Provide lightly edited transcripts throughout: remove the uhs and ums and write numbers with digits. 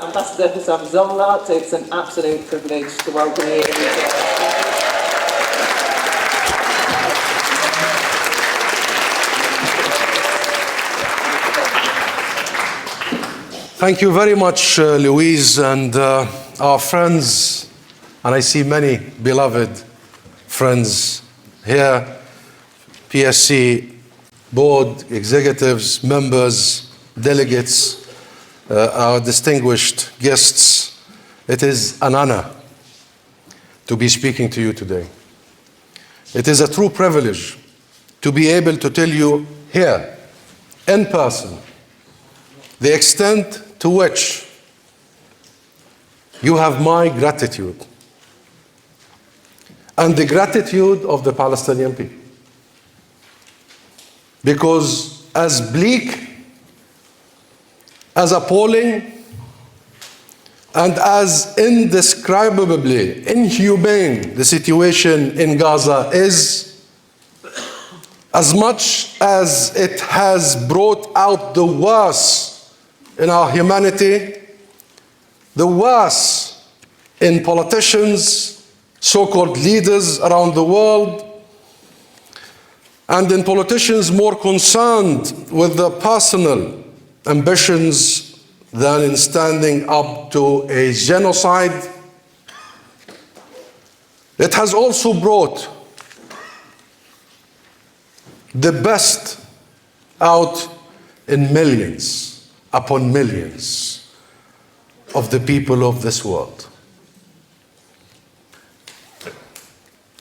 Ambassador Husam Zomlot, it's an absolute privilege to welcome you. Thank you very much, Louise, and our friends, and I see many beloved friends here, PSC board, executives, members, delegates, our distinguished guests. It is an honor to be speaking to you today. It is a true privilege to be able to tell you here, in person, the extent to which you have my gratitude and the gratitude of the Palestinian people. Because as bleak, as appalling, and as indescribably inhumane the situation in Gaza is, as much as it has brought out the worst in our humanity, the worst in politicians, so-called leaders around the world, and in politicians more concerned with their personal ambitions than in standing up to a genocide. It has also brought the best out in millions upon millions of the people of this world.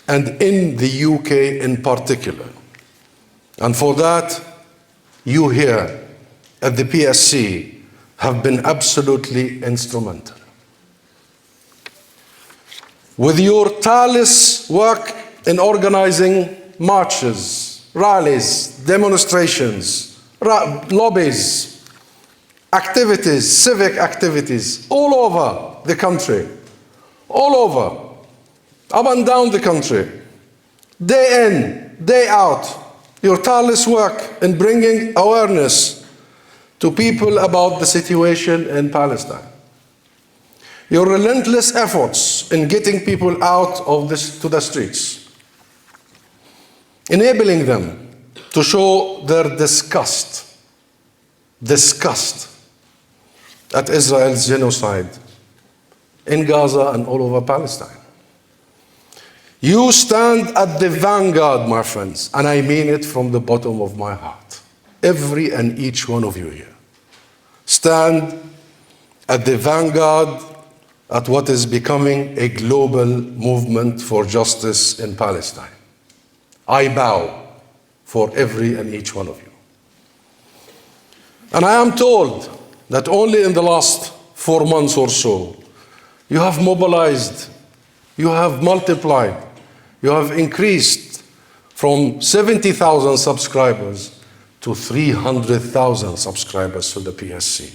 And in the UK in particular. And for that, you here at the PSC have been absolutely instrumental. With your tireless work in organizing marches, rallies, demonstrations, lobbies, activities, civic activities, all over the country, all over, up and down the country, day in, day out, your tireless work in bringing awareness to people about the situation in Palestine. Your relentless efforts in getting people out of to the streets, enabling them to show their disgust at Israel's genocide in Gaza and all over Palestine. You stand at the vanguard, my friends, and I mean it from the bottom of my heart. Every and each one of you here. Stand at the vanguard at what is becoming a global movement for justice in Palestine. I bow for every and each one of you. And I am told that only in the last 4 months or so, you have mobilized, you have multiplied, you have increased from 70,000 subscribers to 300,000 subscribers to the PSC.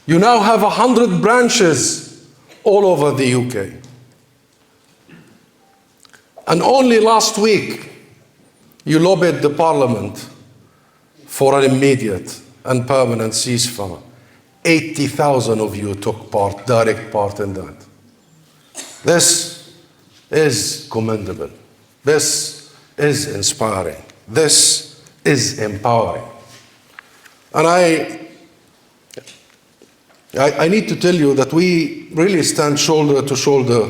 You now have 100 branches all over the UK. And only last week, you lobbied the Parliament for an immediate and permanent ceasefire. 80,000 of you took part, direct part in that. This is commendable. This is inspiring. This is empowering. And I need to tell you that we really stand shoulder to shoulder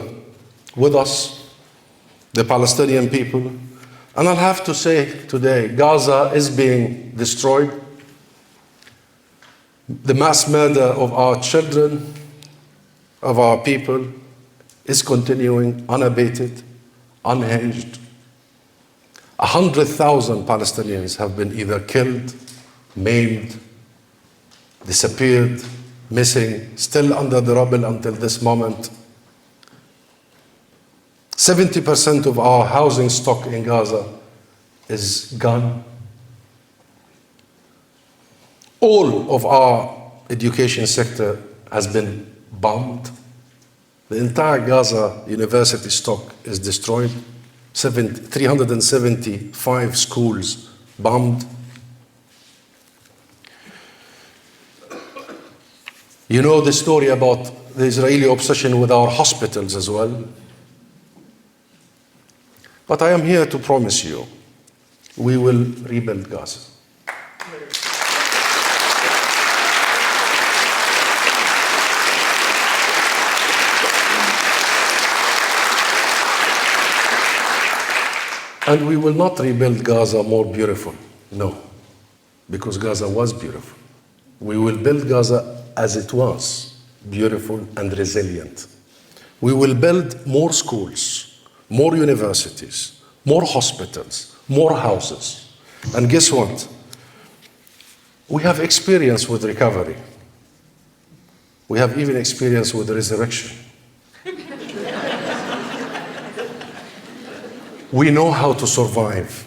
with us, the Palestinian people. And I'll have to say today, Gaza is being destroyed. The mass murder of our children, of our people, is continuing unabated, unhinged. 100,000 Palestinians have been either killed, maimed, disappeared, missing, still under the rubble until this moment. 70% of our housing stock in Gaza is gone. All of our education sector has been bombed. The entire Gaza university stock is destroyed. 375 schools bombed. You know the story about the Israeli obsession with our hospitals as well. But I am here to promise you, we will rebuild Gaza. And we will not rebuild Gaza more beautiful, no, because Gaza was beautiful. We will build Gaza as it was, beautiful and resilient. We will build more schools, more universities, more hospitals, more houses. And guess what? We have experience with recovery. We have even experience with resurrection. We know how to survive.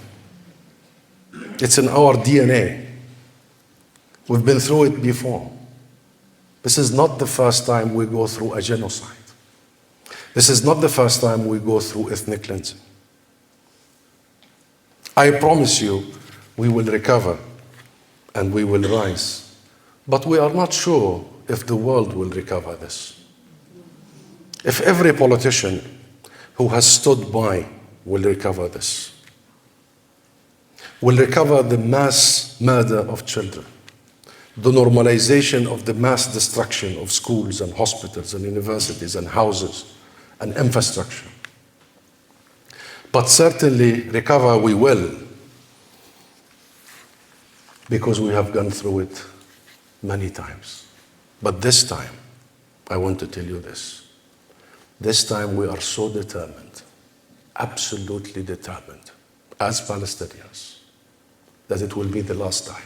It's in our DNA. We've been through it before. This is not the first time we go through a genocide. This is not the first time we go through ethnic cleansing. I promise you, we will recover and we will rise. But we are not sure if the world will recover this. If every politician who has stood by will recover this, will recover the mass murder of children, the normalization of the mass destruction of schools and hospitals and universities and houses and infrastructure. But certainly recover we will, because we have gone through it many times. But this time, I want to tell you this. This time we are so determined, absolutely determined, as Palestinians, that it will be the last time.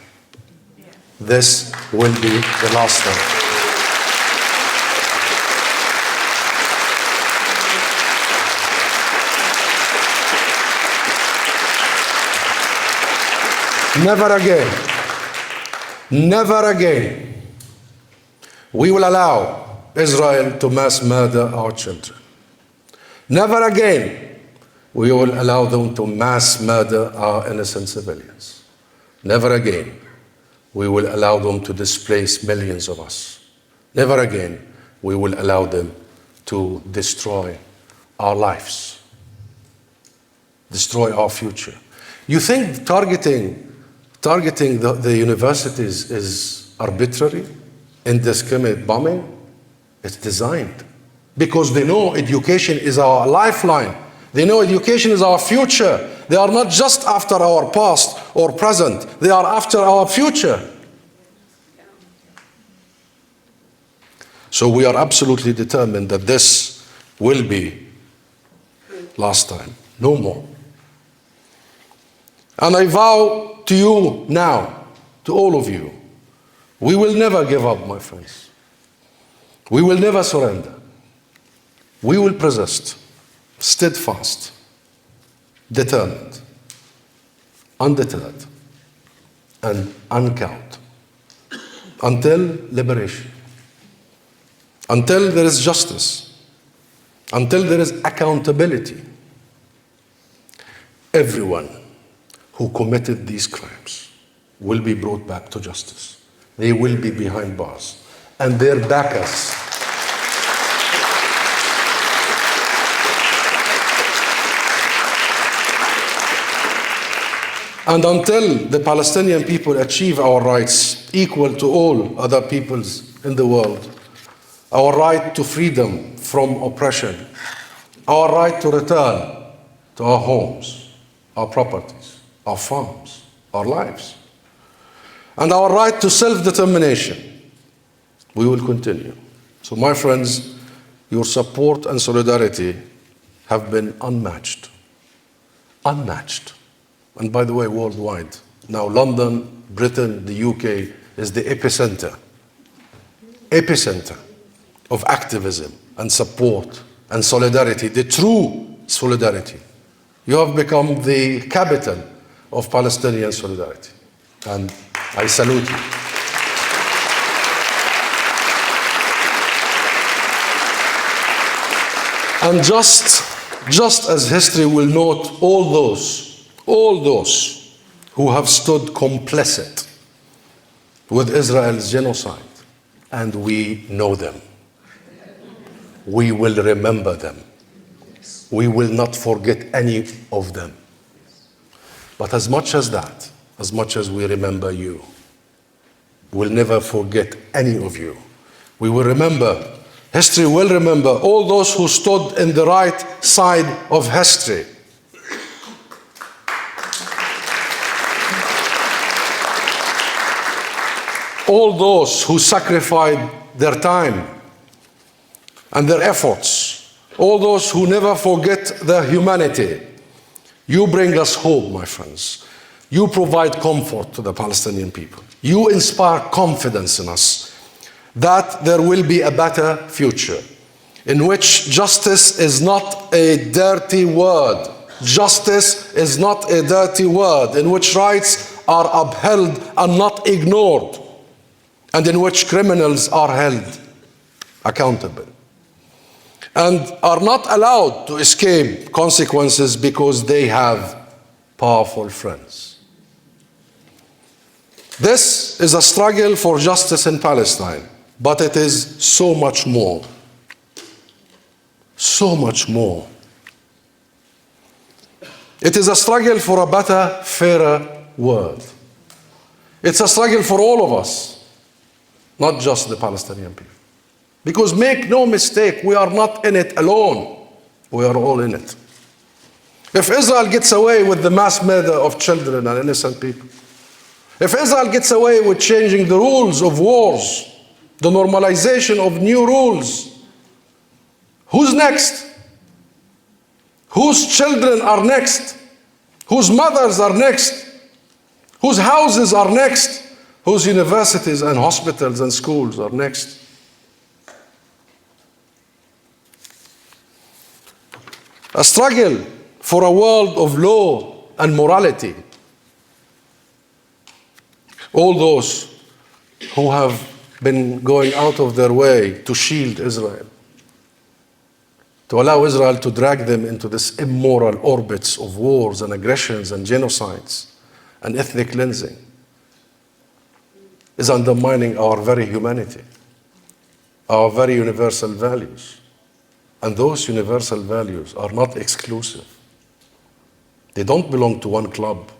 This will be the last time. Never again, never again, we will allow Israel to mass murder our children. Never again, we will allow them to mass murder our innocent civilians. Never again, we will allow them to displace millions of us. Never again, we will allow them to destroy our lives, destroy our future. You think targeting the universities is arbitrary, indiscriminate bombing? It's designed because they know education is our lifeline. They know education is our future. They are not just after our past or present. They are after our future. So we are absolutely determined that this will be last time. No more. And I vow to you now, to all of you, we will never give up, my friends. We will never surrender. We will persist, steadfast, determined, undeterred, and uncowed, until liberation, until there is justice, until there is accountability. Everyone who committed these crimes will be brought back to justice. They will be behind bars, and their backers and until the Palestinian people achieve our rights equal to all other peoples in the world, our right to freedom from oppression, our right to return to our homes, our properties, our farms, our lives, and our right to self-determination, we will continue. So my friends, your support and solidarity have been unmatched. Unmatched. And by the way, worldwide. Now London, Britain, the UK is the epicenter of activism and support and solidarity, the true solidarity. You have become the capital of Palestinian solidarity. And I salute you. And just Just as history will note all those who have stood complicit with Israel's genocide, and we know them. We will remember them. We will not forget any of them. But as much as that, as much as we remember you, we'll never forget any of you. We will remember, history will remember all those who stood in the right side of history. All those who sacrificed their time and their efforts, all those who never forget their humanity. You bring us hope, my friends. You provide comfort to the Palestinian people. You inspire confidence in us that there will be a better future in which justice is not a dirty word. Justice is not a dirty word, in which rights are upheld and not ignored, and in which criminals are held accountable and are not allowed to escape consequences because they have powerful friends. This is a struggle for justice in Palestine, but it is so much more. So much more. It is a struggle for a better, fairer world. It's a struggle for all of us, not just the Palestinian people. Because make no mistake, we are not in it alone. We are all in it. If Israel gets away with the mass murder of children and innocent people, if Israel gets away with changing the rules of wars, the normalization of new rules, who's next? Whose children are next? Whose mothers are next? Whose houses are next? Whose universities and hospitals and schools are next? A struggle for a world of law and morality. All those who have been going out of their way to shield Israel, to allow Israel to drag them into this immoral orbits of wars and aggressions and genocides and ethnic cleansing, is undermining our very humanity, our very universal values. And those universal values are not exclusive. They don't belong to one club.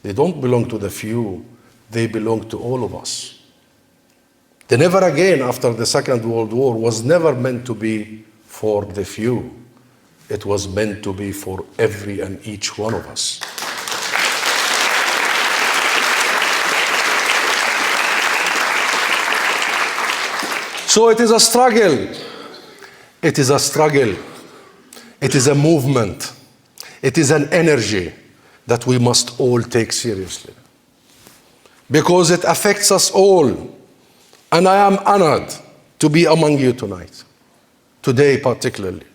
They don't belong to the few. They belong to all of us. The never again after the Second World War was never meant to be for the few. It was meant to be for every and each one of us. So it is a struggle. It is a struggle. It is a movement. It is an energy that we must all take seriously, because it affects us all. And I am honored to be among you tonight, today particularly,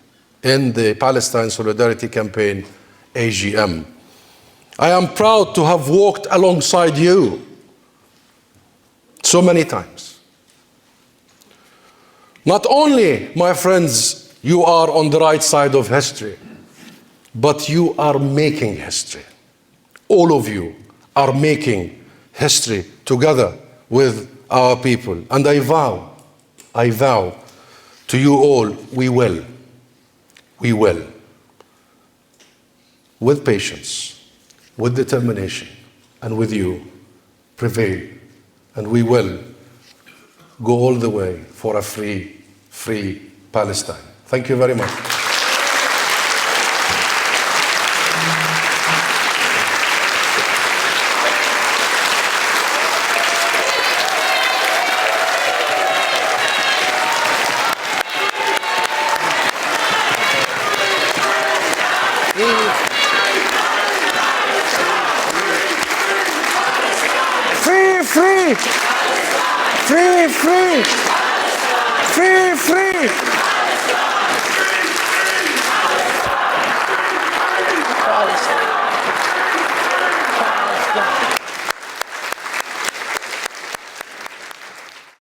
in the Palestine Solidarity Campaign, AGM. I am proud to have walked alongside you so many times. Not only, my friends, you are on the right side of history, but you are making history. All of you are making history together with our people. And I vow to you all, we will, with patience, with determination, and with you, prevail. And we will go all the way for a free Palestine. Thank you very much. Free!